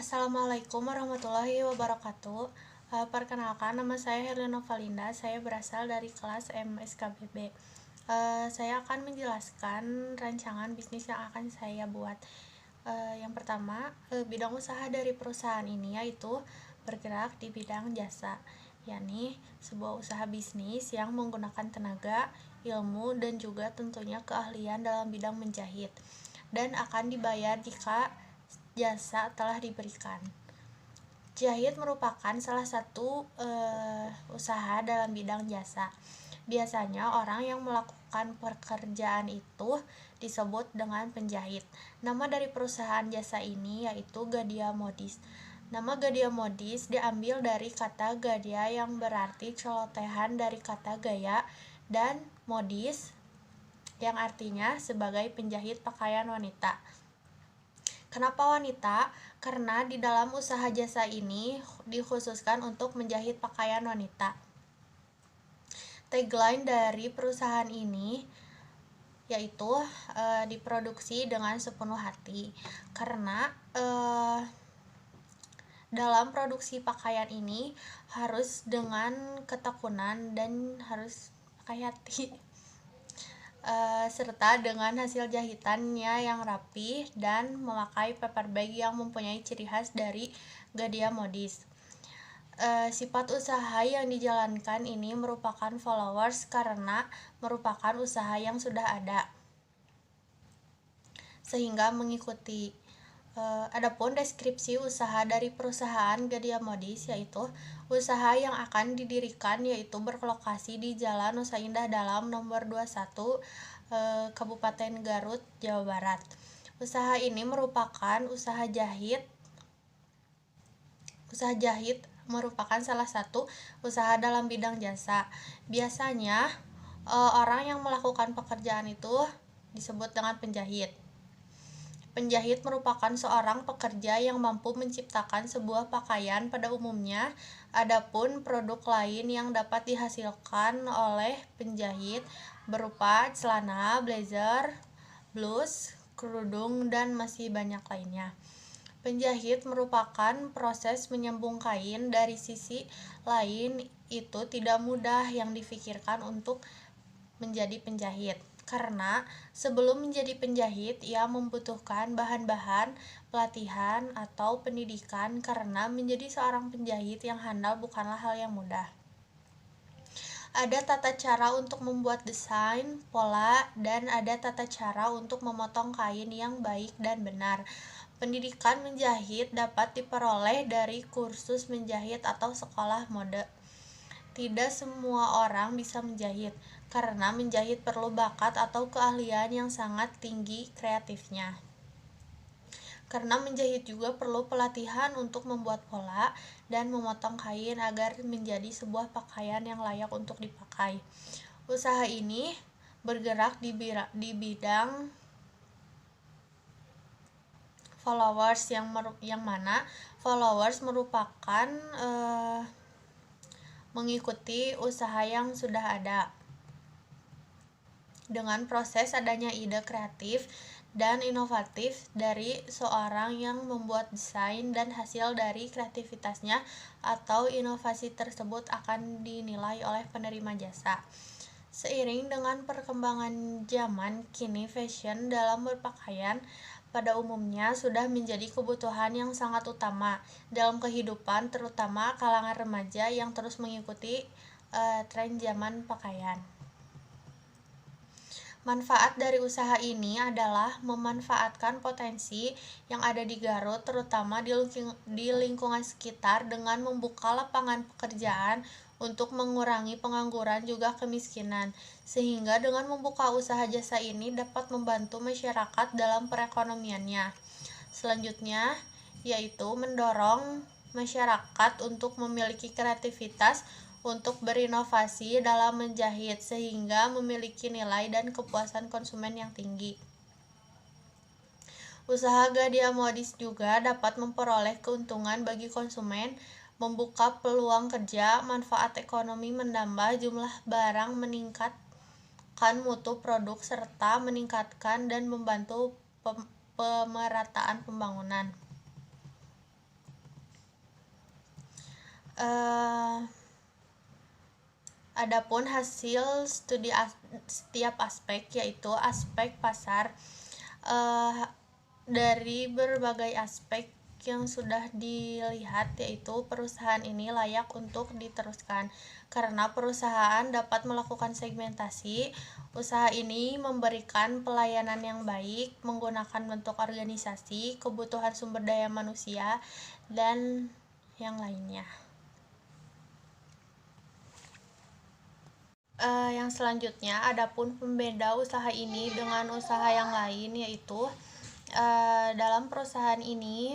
Assalamualaikum warahmatullahi wabarakatuh. Perkenalkan, nama saya Herlina Valinda. Saya berasal dari kelas MSKBB. Saya akan menjelaskan rancangan bisnis yang akan saya buat. Yang pertama, bidang usaha dari perusahaan ini yaitu bergerak di bidang jasa, yakni sebuah usaha bisnis yang menggunakan tenaga, ilmu, dan juga tentunya keahlian dalam bidang menjahit, dan akan dibayar jika jasa telah diberikan. Jahit merupakan salah satu usaha dalam bidang jasa. Biasanya orang yang melakukan pekerjaan itu disebut dengan penjahit. Nama dari perusahaan jasa ini yaitu Gadia Modis. Nama Gadia Modis diambil dari kata gadia yang berarti celotehan dari kata gaya, dan modis yang artinya sebagai penjahit pakaian wanita. Kenapa wanita? Karena di dalam usaha jasa ini dikhususkan untuk menjahit pakaian wanita. Tagline dari perusahaan ini yaitu diproduksi dengan sepenuh hati. Karena dalam produksi pakaian ini harus dengan ketekunan dan harus pakai hati. Serta dengan hasil jahitannya yang rapi dan memakai paper bag yang mempunyai ciri khas dari Gadia Modis. Sifat usaha yang dijalankan ini merupakan followers karena merupakan usaha yang sudah ada, sehingga mengikuti. Adapun deskripsi usaha dari perusahaan Gadia Modis yaitu usaha yang akan didirikan yaitu berlokasi di Jalan Nusa Indah Dalam nomor 21 Kabupaten Garut, Jawa Barat. Usaha ini merupakan usaha jahit. Usaha jahit merupakan salah satu usaha dalam bidang jasa. Biasanya orang yang melakukan pekerjaan itu disebut dengan penjahit. Penjahit merupakan seorang pekerja yang mampu menciptakan sebuah pakaian pada umumnya. Adapun produk lain yang dapat dihasilkan oleh penjahit berupa celana, blazer, blus, kerudung, dan masih banyak lainnya. Penjahit merupakan proses menyambung kain. Dari sisi lain, itu tidak mudah yang difikirkan untuk menjadi penjahit, karena sebelum menjadi penjahit ia membutuhkan bahan-bahan, pelatihan, atau pendidikan. Karena menjadi seorang penjahit yang handal bukanlah hal yang mudah. Ada tata cara untuk membuat desain, pola, dan ada tata cara untuk memotong kain yang baik dan benar. Pendidikan menjahit dapat diperoleh dari kursus menjahit atau sekolah mode. Tidak semua orang bisa menjahit, karena menjahit perlu bakat atau keahlian yang sangat tinggi kreatifnya. Karena menjahit juga perlu pelatihan untuk membuat pola dan memotong kain agar menjadi sebuah pakaian yang layak untuk dipakai. Usaha ini bergerak di bidang followers yang mana followers merupakan mengikuti usaha yang sudah ada dengan proses adanya ide kreatif dan inovatif dari seorang yang membuat desain, dan hasil dari kreativitasnya atau inovasi tersebut akan dinilai oleh penerima jasa. Seiring dengan perkembangan zaman, kini fashion dalam berpakaian pada umumnya sudah menjadi kebutuhan yang sangat utama dalam kehidupan, terutama kalangan remaja yang terus mengikuti tren zaman pakaian. Manfaat dari usaha ini adalah memanfaatkan potensi yang ada di Garut, terutama di lingkungan sekitar, dengan membuka lapangan pekerjaan untuk mengurangi pengangguran juga kemiskinan, sehingga dengan membuka usaha jasa ini dapat membantu masyarakat dalam perekonomiannya. Selanjutnya yaitu mendorong masyarakat untuk memiliki kreativitas untuk berinovasi dalam menjahit, sehingga memiliki nilai dan kepuasan konsumen yang tinggi. Usaha Gadia Modis juga dapat memperoleh keuntungan bagi konsumen, membuka peluang kerja, manfaat ekonomi, menambah jumlah barang, meningkatkan mutu produk, serta meningkatkan dan membantu pemerataan pembangunan. Eh, Adapun hasil studi setiap aspek, yaitu aspek pasar, eh, dari berbagai aspek yang sudah dilihat, yaitu perusahaan ini layak untuk diteruskan karena perusahaan dapat melakukan segmentasi. Usaha ini memberikan pelayanan yang baik, menggunakan bentuk organisasi, kebutuhan sumber daya manusia, dan yang lainnya. Yang selanjutnya, adapun pembeda usaha ini dengan usaha yang lain, yaitu dalam perusahaan ini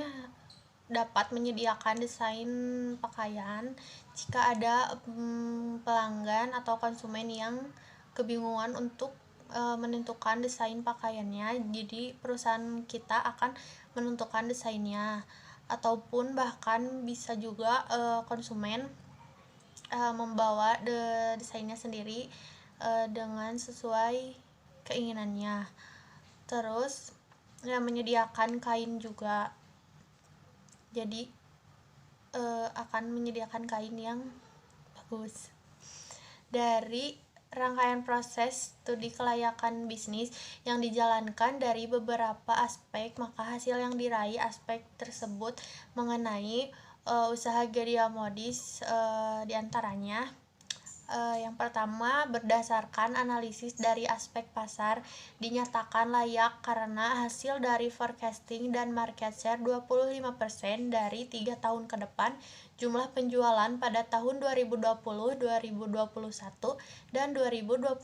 dapat menyediakan desain pakaian jika ada pelanggan atau konsumen yang kebingungan untuk menentukan desain pakaiannya. Jadi perusahaan kita akan menentukan desainnya, ataupun bahkan bisa juga konsumen membawa desainnya sendiri dengan sesuai keinginannya. Terus menyediakan kain juga, jadi akan menyediakan kain yang bagus. Dari rangkaian proses studi kelayakan bisnis yang dijalankan dari beberapa aspek, maka hasil yang diraih aspek tersebut mengenai usaha Gedia Modis diantaranya. Yang pertama, berdasarkan analisis dari aspek pasar, dinyatakan layak karena hasil dari forecasting dan market share 25% dari 3 tahun ke depan, jumlah penjualan pada tahun 2020, 2021, dan 2022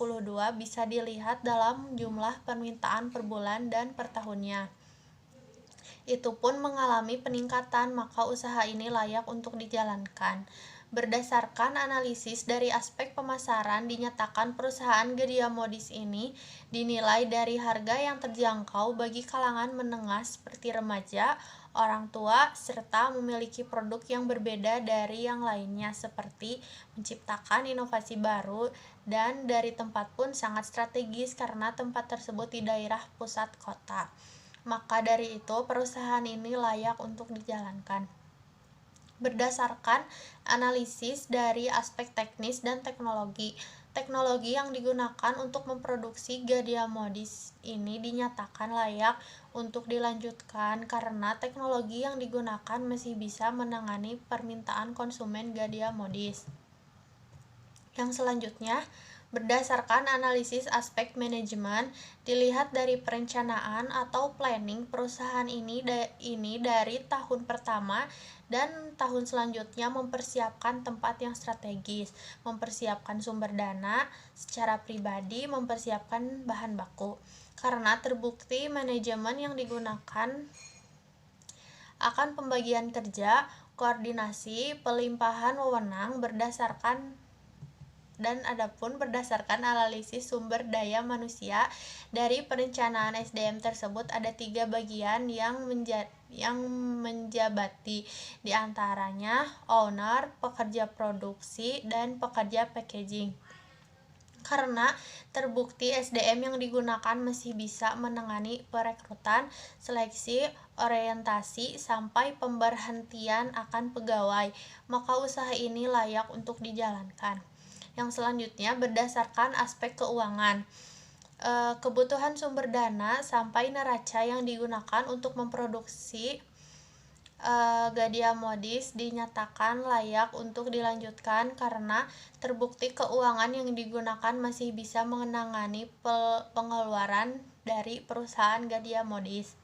bisa dilihat dalam jumlah permintaan per bulan dan per tahunnya. Itu pun mengalami peningkatan, maka usaha ini layak untuk dijalankan. Berdasarkan analisis dari aspek pemasaran, dinyatakan perusahaan Gedia Modis ini dinilai dari harga yang terjangkau bagi kalangan menengah seperti remaja, orang tua, serta memiliki produk yang berbeda dari yang lainnya seperti menciptakan inovasi baru, dan dari tempat pun sangat strategis karena tempat tersebut di daerah pusat kota. Maka dari itu perusahaan ini layak untuk dijalankan. Berdasarkan analisis dari aspek teknis dan teknologi, teknologi yang digunakan untuk memproduksi Gedia Modis ini dinyatakan layak untuk dilanjutkan karena teknologi yang digunakan masih bisa menangani permintaan konsumen Gedia Modis. Yang selanjutnya, berdasarkan analisis aspek manajemen, dilihat dari perencanaan atau planning perusahaan ini dari tahun pertama dan tahun selanjutnya mempersiapkan tempat yang strategis, mempersiapkan sumber dana secara pribadi, mempersiapkan bahan baku. Karena terbukti manajemen yang digunakan akan pembagian kerja, koordinasi, pelimpahan wewenang berdasarkan analisis sumber daya manusia dari perencanaan SDM tersebut, ada 3 bagian yang menjabati, diantaranya owner, pekerja produksi, dan pekerja packaging. Karena terbukti SDM yang digunakan masih bisa menangani perekrutan, seleksi, orientasi, sampai pemberhentian akan pegawai, maka usaha ini layak untuk dijalankan. Yang selanjutnya, berdasarkan aspek keuangan, kebutuhan sumber dana sampai neraca yang digunakan untuk memproduksi Gedia Modis dinyatakan layak untuk dilanjutkan karena terbukti keuangan yang digunakan masih bisa menangani pengeluaran dari perusahaan Gedia Modis.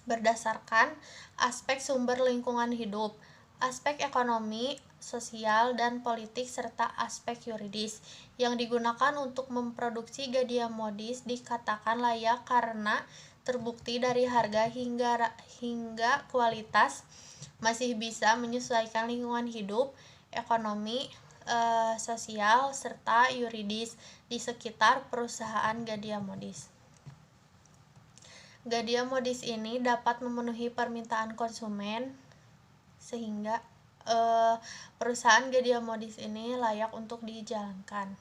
Berdasarkan aspek sumber lingkungan hidup, aspek ekonomi, sosial, dan politik, serta aspek yuridis yang digunakan untuk memproduksi Gedia Modis dikatakan layak karena terbukti dari harga hingga kualitas masih bisa menyesuaikan lingkungan hidup, ekonomi, sosial, serta yuridis di sekitar perusahaan Gedia Modis. Gedia Modis ini dapat memenuhi permintaan konsumen sehingga perusahaan Gedia Modis ini layak untuk dijalankan.